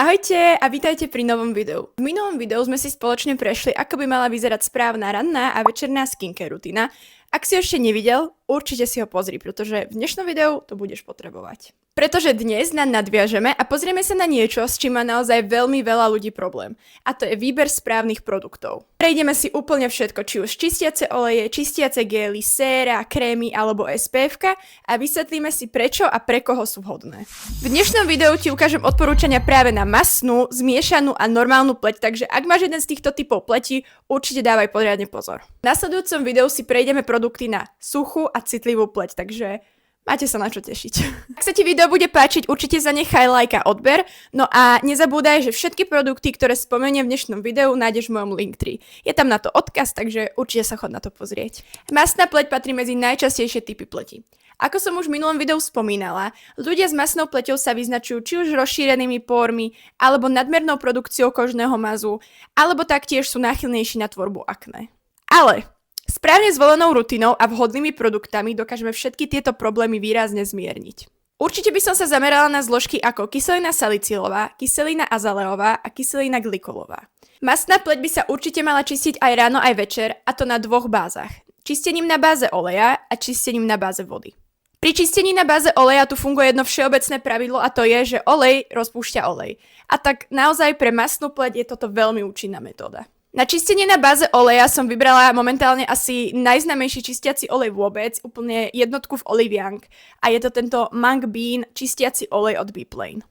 Ahojte a vítajte pri novom videu. V minulom videu sme si spoločne prešli, ako by mala vyzerať správna ranná a večerná skincare rutina. Ak si ho ešte nevidel, určite si ho pozri, pretože v dnešnom videu to budeš potrebovať. Pretože dnes nadviažeme a pozrieme sa na niečo, s čím má naozaj veľmi veľa ľudí problém. A to je výber správnych produktov. Prejdeme si úplne všetko, či už čistiace oleje, čistiace gély, séra, krémy alebo SPF a vysvetlíme si prečo a pre koho sú vhodné. V dnešnom videu ti ukážem odporúčania práve na masnú, zmiešanú a normálnu pleť, takže ak máš jeden z týchto typov pleti, určite dávaj poriadne pozor. V nasledujúcom videu si prejdeme produkty na suchú a citlivú pleť, takže máte sa na čo tešiť. Ak sa ti video bude páčiť, určite zanechaj like a odber. No a nezabúdaj, že všetky produkty, ktoré spomeniem v dnešnom videu, nájdeš v mojom Linktree. Je tam na to odkaz, takže určite sa chod na to pozrieť. Masná pleť patrí medzi najčastejšie typy pleti. Ako som už v minulom videu spomínala, ľudia s masnou pleťou sa vyznačujú či už rozšírenými pórmi, alebo nadmernou produkciou kožného mazu, alebo taktiež sú náchylnejší na tvorbu akné. Ale správne zvolenou rutinou a vhodnými produktami dokážeme všetky tieto problémy výrazne zmierniť. Určite by som sa zamerala na zložky ako kyselina salicylová, kyselina azaleová a kyselina glykolová. Mastná pleť by sa určite mala čistiť aj ráno, aj večer, a to na dvoch bázach. Čistením na báze oleja a čistením na báze vody. Pri čistení na báze oleja tu funguje jedno všeobecné pravidlo a to je, že olej rozpúšťa olej. A tak naozaj pre mastnú pleť je toto veľmi účinná metóda. Na čistenie na báze oleja som vybrala momentálne asi najznámejší čistiaci olej vôbec, úplne jednotku v Oliviang. A je to tento Mung Bean čistiaci olej od Beplane.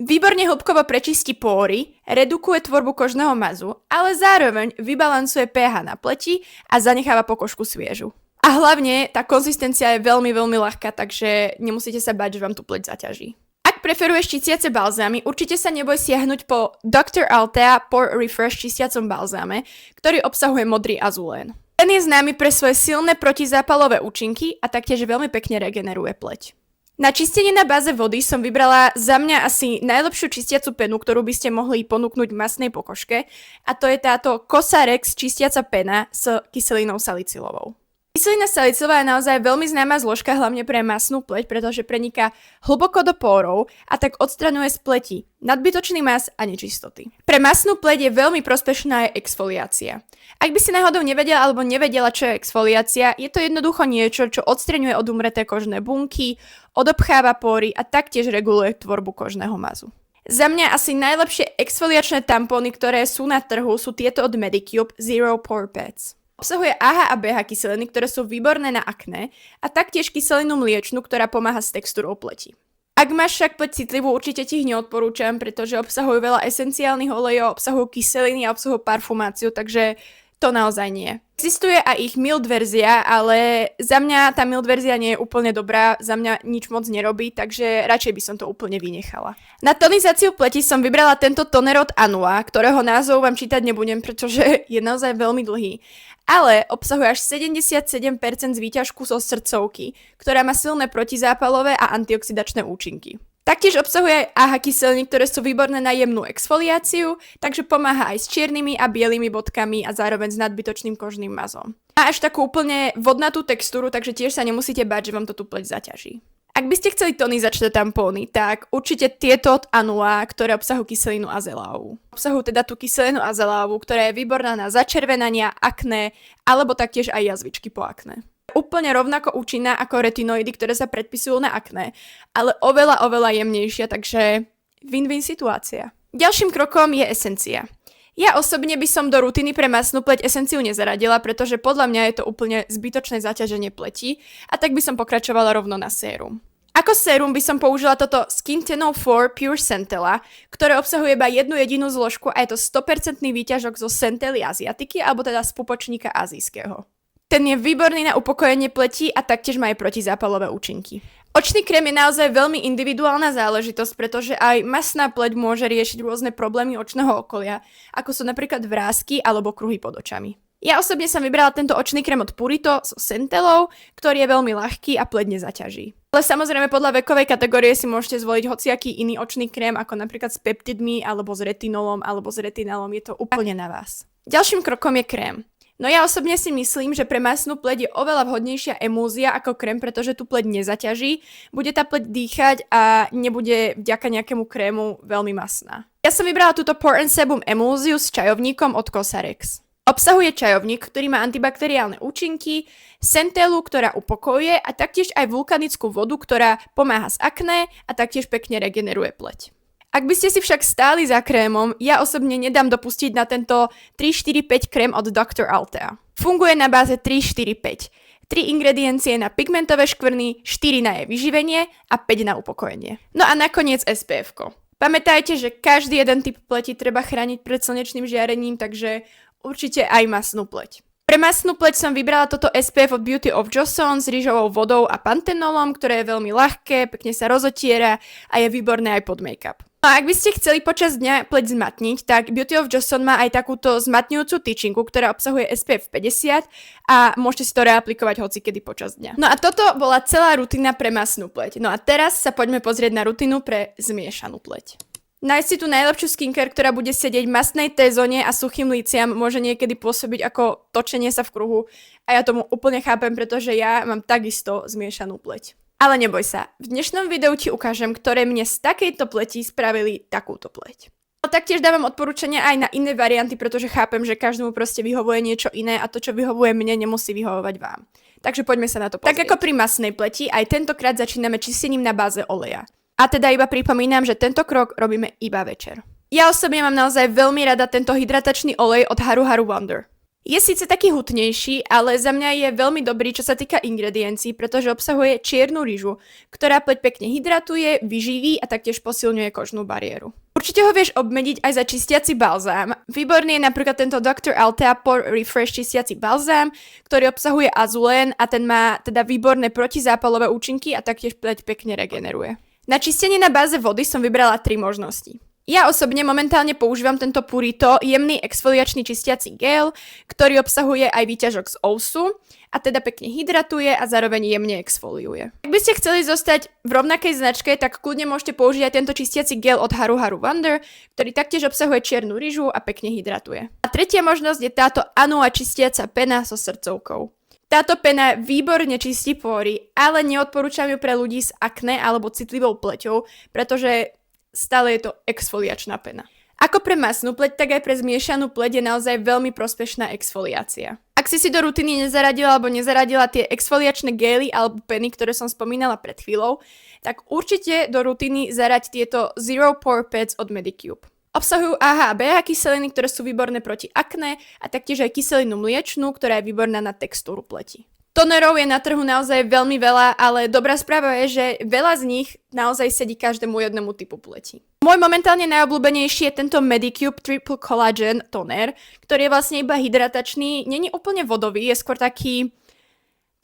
Výborne hĺbkovo prečistí pory, redukuje tvorbu kožného mazu, ale zároveň vybalancuje pH na pleti a zanecháva pokožku sviežu. A hlavne tá konzistencia je veľmi ľahká, takže nemusíte sa báť, že vám tu pleť zaťaží. Ak preferuješ čistiace balzámy, určite sa neboj siahnuť po Dr. Althea Pore Refresh čistiacom balzáme, ktorý obsahuje modrý azulén. Ten je známy pre svoje silné protizápalové účinky a taktiež veľmi pekne regeneruje pleť. Na čistenie na báze vody som vybrala za mňa asi najlepšiu čistiacu penu, ktorú by ste mohli ponúknuť masnej pokožke, a to je táto Cosrx čistiaca pena s kyselinou salicylovou. Kyselina salicylová je naozaj veľmi známa zložka hlavne pre masnú pleť, pretože preniká hlboko do pórov a tak odstraňuje z pleti nadbytočný mas a nečistoty. Pre masnú pleť je veľmi prospešná aj exfoliácia. Ak by si náhodou nevedela alebo nevedela, čo je exfoliácia, je to jednoducho niečo, čo odstraňuje odumreté kožné bunky, odobcháva pory a taktiež reguluje tvorbu kožného mazu. Za mňa asi najlepšie exfoliačné tampóny, ktoré sú na trhu, sú tieto od Medicube Zero Pore Pads. Obsahuje AHA a BH kyseliny, ktoré sú výborné na akné a taktiež kyselinu mliečnu, ktorá pomáha s textúrou pleti. Ak máš však pleť citlivú, určite ti ich neodporúčam, pretože obsahujú veľa esenciálnych olejov, obsahujú kyseliny a obsahujú parfumáciu, takže to naozaj nie. Existuje aj ich mild verzia, ale za mňa tá mild verzia nie je úplne dobrá, za mňa nič moc nerobí, takže radšej by som to úplne vynechala. Na tonizáciu pleti som vybrala tento toner od Anua, ktorého názov vám čítať nebudem, pretože je naozaj veľmi dlhý. Ale obsahuje až 77% z výťažku zo srdcovky, ktorá má silné protizápalové a antioxidačné účinky. Taktiež obsahuje aj AHA kyseliny, ktoré sú výborné na jemnú exfoliáciu, takže pomáha aj s čiernymi a bielými bodkami a zároveň s nadbytočným kožným mazom. Má až takú úplne vodnatú textúru, takže tiež sa nemusíte báť, že vám to tu pleť zaťaží. Ak by ste chceli tonizačné tampóny, tak určite tieto od Anua, ktoré obsahujú kyselinu azelávu. Obsahujú teda tú kyselinu azelávu, ktorá je výborná na začervenania, akné, alebo taktiež aj jazvičky po akné. Úplne rovnako účinná ako retinoidy, ktoré sa predpisujú na akné, ale oveľa jemnejšia, takže win-win situácia. Ďalším krokom je esencia. Ja osobne by som do rutiny pre masnú pleť esenciu nezaradila, pretože podľa mňa je to úplne zbytočné zaťaženie pleti a tak by som pokračovala rovno na sérum. Ako sérum by som použila toto Skin 1004 Pure Centella, ktoré obsahuje iba jednu jedinú zložku a je to 100% výťažok zo Centely asiatiky, alebo teda z pupočníka azijského. Ten je výborný na upokojenie pleti a taktiež má aj protizápalové účinky. Očný krém je naozaj veľmi individuálna záležitosť, pretože aj masná pleť môže riešiť rôzne problémy očného okolia, ako sú napríklad vrásky alebo kruhy pod očami. Ja osobne som vybrala tento očný krém od Purito so Centellou, ktorý je veľmi ľahký a pleť nezaťaží. Ale samozrejme podľa vekovej kategórie si môžete zvoliť hociaký iný očný krém, ako napríklad s peptidmi, alebo s retinolom, alebo s retinálom, je to úplne na vás. Ďalším krokom je krém. No ja osobne si myslím, že pre masnú pleť je oveľa vhodnejšia emúzia ako krém, pretože tú pleť nezaťaží, bude tá pleť dýchať a nebude vďaka nejakému krému veľmi masná. Ja som vybrala túto Pore and Sebum emúziu s čajovníkom od Cosrx. Obsahuje čajovník, ktorý má antibakteriálne účinky, centélu, ktorá upokojuje a taktiež aj vulkanickú vodu, ktorá pomáha s akné a taktiež pekne regeneruje pleť. Ak by ste si však stáli za krémom, ja osobne nedám dopustiť na tento 3-4-5 krém od Dr. Althea. Funguje na báze 3-4-5. 3 ingrediencie na pigmentové škvrny, 4 na jej vyživenie a 5 na upokojenie. No a nakoniec SPF-ko. Pamätajte, že každý jeden typ pleti treba chrániť pred slnečným žiarením, takže určite aj masnú pleť. Pre masnú pleť som vybrala toto SPF od Beauty of Joseon s rýžovou vodou a pantenolom, ktoré je veľmi ľahké, pekne sa rozotiera a je výborné aj pod make-up. No a ak by ste chceli počas dňa pleť zmatniť, tak Beauty of Joseon má aj takúto zmatňujúcu tyčinku, ktorá obsahuje SPF 50 a môžete si to reaplikovať hocikedy počas dňa. No a toto bola celá rutina pre masnú pleť. No a teraz sa poďme pozrieť na rutinu pre zmiešanú pleť. Nájsť si tú najlepšiu skincare, ktorá bude sedieť masnej T-zóne a suchým líciam, môže niekedy pôsobiť ako točenie sa v kruhu a ja tomu úplne chápem, pretože ja mám takisto zmiešanú pleť. Ale neboj sa, v dnešnom videu ti ukážem, ktoré mne z takejto pleti spravili takúto pleť. A taktiež dávam odporúčania aj na iné varianty, pretože chápem, že každému proste vyhovuje niečo iné a to, čo vyhovuje mne, nemusí vyhovovať vám. Takže poďme sa na to pozrieť. Tak ako pri masnej pleti, aj tentokrát začíname čistením na báze oleja. A teda iba pripomínam, že tento krok robíme iba večer. Ja osobne mám naozaj veľmi rada tento hydratačný olej od Haru Haru Wonder. Je síce taký hutnejší, ale za mňa je veľmi dobrý, čo sa týka ingrediencií, pretože obsahuje čiernu ryžu, ktorá pleť pekne hydratuje, vyživí a taktiež posilňuje kožnú bariéru. Určite ho vieš obmeniť aj za čistiaci balzám. Výborný je napríklad tento Dr. Althea Pore Refresh čistiaci balzám, ktorý obsahuje azulén a ten má teda výborné protizápalové účinky a taktiež pleť pekne regeneruje. Na čistenie na báze vody som vybrala 3 možnosti. Ja osobne momentálne používam tento Purito jemný exfoliačný čistiaci gel, ktorý obsahuje aj výťažok z ousu a teda pekne hydratuje a zároveň jemne exfoliuje. Ak by ste chceli zostať v rovnakej značke, tak kľudne môžete použiť aj tento čistiaci gel od Haru Haru Wonder, ktorý taktiež obsahuje čiernu ryžu a pekne hydratuje. A tretia možnosť je táto Anua čistiaca pena so srdcovkou. Táto pena výborne čistí pory, ale neodporúčam ju pre ľudí s akné alebo citlivou pleťou, pretože stále je to exfoliačná pena. Ako pre masnú pleť, tak aj pre zmiešanú pleť je naozaj veľmi prospešná exfoliácia. Ak si do rutiny nezaradila alebo nezaradila tie exfoliačné gély alebo peny, ktoré som spomínala pred chvíľou, tak určite do rutiny zaraď tieto Zero Pore Pads od Medicube. Obsahujú AHA a BH kyseliny, ktoré sú výborné proti akné a taktiež aj kyselinu mliečnú, ktorá je výborná na textúru pleti. Tonerov je na trhu naozaj veľmi veľa, ale dobrá správa je, že veľa z nich naozaj sedí každému jednému typu pleti. Môj momentálne najobľúbenejší je tento Medicube Triple Collagen toner, ktorý je vlastne iba hydratačný, není úplne vodový, je skôr taký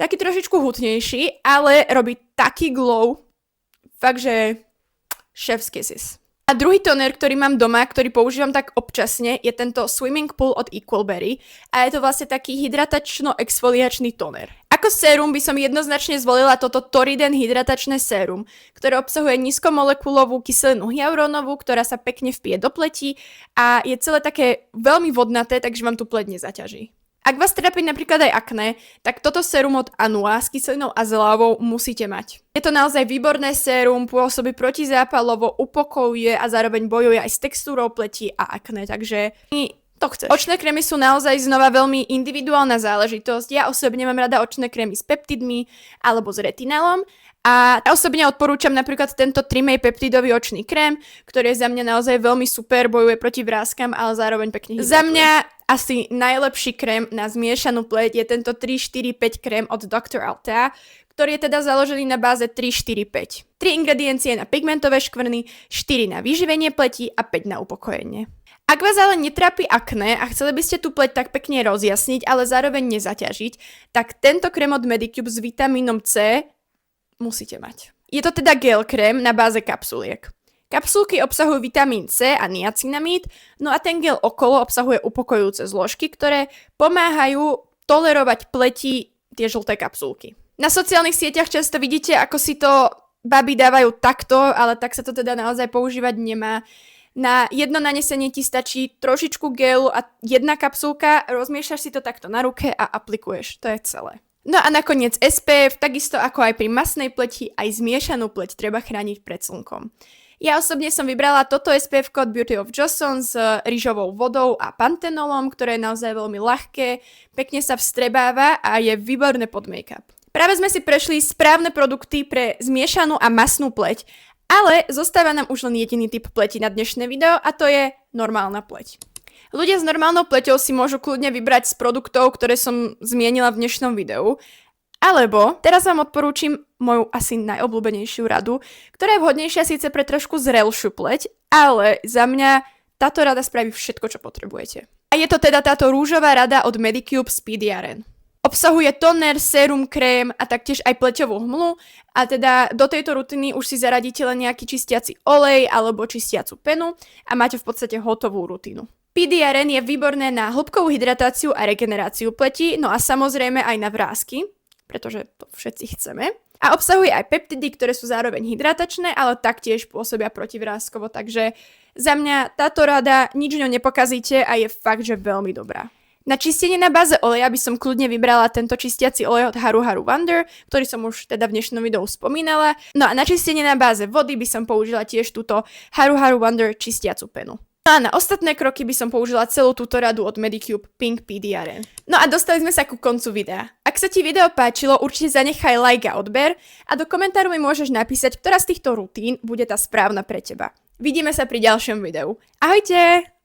trošičku hutnejší, ale robí taký glow, fakt, že chef's kisses. A druhý toner, ktorý mám doma, ktorý používam tak občasne, je tento Swimming Pool od Equalberry a je to vlastne taký hydratačno-exfoliačný toner. Ako sérum by som jednoznačne zvolila toto Toriden hydratačné sérum, ktoré obsahuje nízkomolekulovú kyselinu hyaluronovú, ktorá sa pekne vpije do pleti a je celé také veľmi vodnaté, takže vám tu pleť nezaťaží. Ak vás trápi napríklad aj akné, tak toto sérum od Anua s kyselinou azélávou musíte mať. Je to naozaj výborné sérum, pôsobí protizápalovo, upokojuje a zároveň bojuje aj s textúrou pleti a akné, takže to chceš. Očné krémy sú naozaj znova veľmi individuálna záležitosť. Ja osobne mám rada očné krémy s peptidmi alebo s retinálom. A ja osobne odporúčam napríklad tento Trimay peptidový očný krém, ktorý je za mňa naozaj veľmi super, bojuje proti vráskam, ale zároveň pekne hydratuje. Za mňa asi najlepší krém na zmiešanú pleť je tento 3-4-5 krém od Dr. Althea, ktorý je teda založený na báze 3-4-5. 3 ingrediencie na pigmentové škvrny, 4 na vyživenie pleti a 5 na upokojenie. Ak vás ale netrápi akné a chceli by ste tú pleť tak pekne rozjasniť, ale zároveň nezaťažiť, tak tento krém od Medicube s vitamínom C musíte mať. Je to teda gel krém na báze kapsuliek. Kapsulky obsahujú vitamín C a niacinamid, no a ten gel okolo obsahuje upokojujúce zložky, ktoré pomáhajú tolerovať pleti tie žlté kapsulky. Na sociálnych sieťach často vidíte, ako si to baby dávajú takto, ale tak sa to teda naozaj používať nemá. Na jedno nanesenie ti stačí trošičku gelu a jedna kapsulka, rozmiešaš si to takto na ruke a aplikuješ. To je celé. No a nakoniec SPF, takisto ako aj pri masnej pleti, aj zmiešanú pleť treba chrániť pred slnkom. Ja osobne som vybrala toto SPF od Beauty of Joseon s rýžovou vodou a pantenolom, ktoré je naozaj veľmi ľahké, pekne sa vstrebáva a je výborné pod make-up. Práve sme si prešli správne produkty pre zmiešanú a masnú pleť, ale zostáva nám už len jediný typ pleti na dnešné video a to je normálna pleť. Ľudia s normálnou pleťou si môžu kľudne vybrať z produktov, ktoré som zmienila v dnešnom videu, alebo teraz vám odporúčim moju asi najobľúbenejšiu radu, ktorá je vhodnejšia síce pre trošku zrelšiu pleť, ale za mňa táto rada spraví všetko, čo potrebujete. A je to teda táto rúžová rada od Medicube Speedy RN. Obsahuje toner, sérum, krém a taktiež aj pleťovú hmlu a teda do tejto rutiny už si zaradíte len nejaký čistiaci olej alebo čistiacu penu a máte v podstate hotovú rutinu. PDRN je výborné na hĺbkovú hydratáciu a regeneráciu pleti, no a samozrejme aj na vrásky, pretože to všetci chceme. A obsahuje aj peptidy, ktoré sú zároveň hydratačné, ale taktiež pôsobia protivráskovo, takže za mňa táto rada nič ňou nepokazíte a je fakt, že veľmi dobrá. Na čistenie na báze oleja by som kľudne vybrala tento čistiaci olej od Haru Haru Wonder, ktorý som už teda v dnešnom videu spomínala. No a na čistenie na báze vody by som použila tiež túto Haru Haru Wonder čistiacu penu. No a na ostatné kroky by som použila celú túto radu od Medicube Pink PDRN. No a dostali sme sa ku koncu videa. Ak sa ti video páčilo, určite zanechaj like a odber a do komentáru mi môžeš napísať, ktorá z týchto rutín bude tá správna pre teba. Vidíme sa pri ďalšom videu. Ahojte!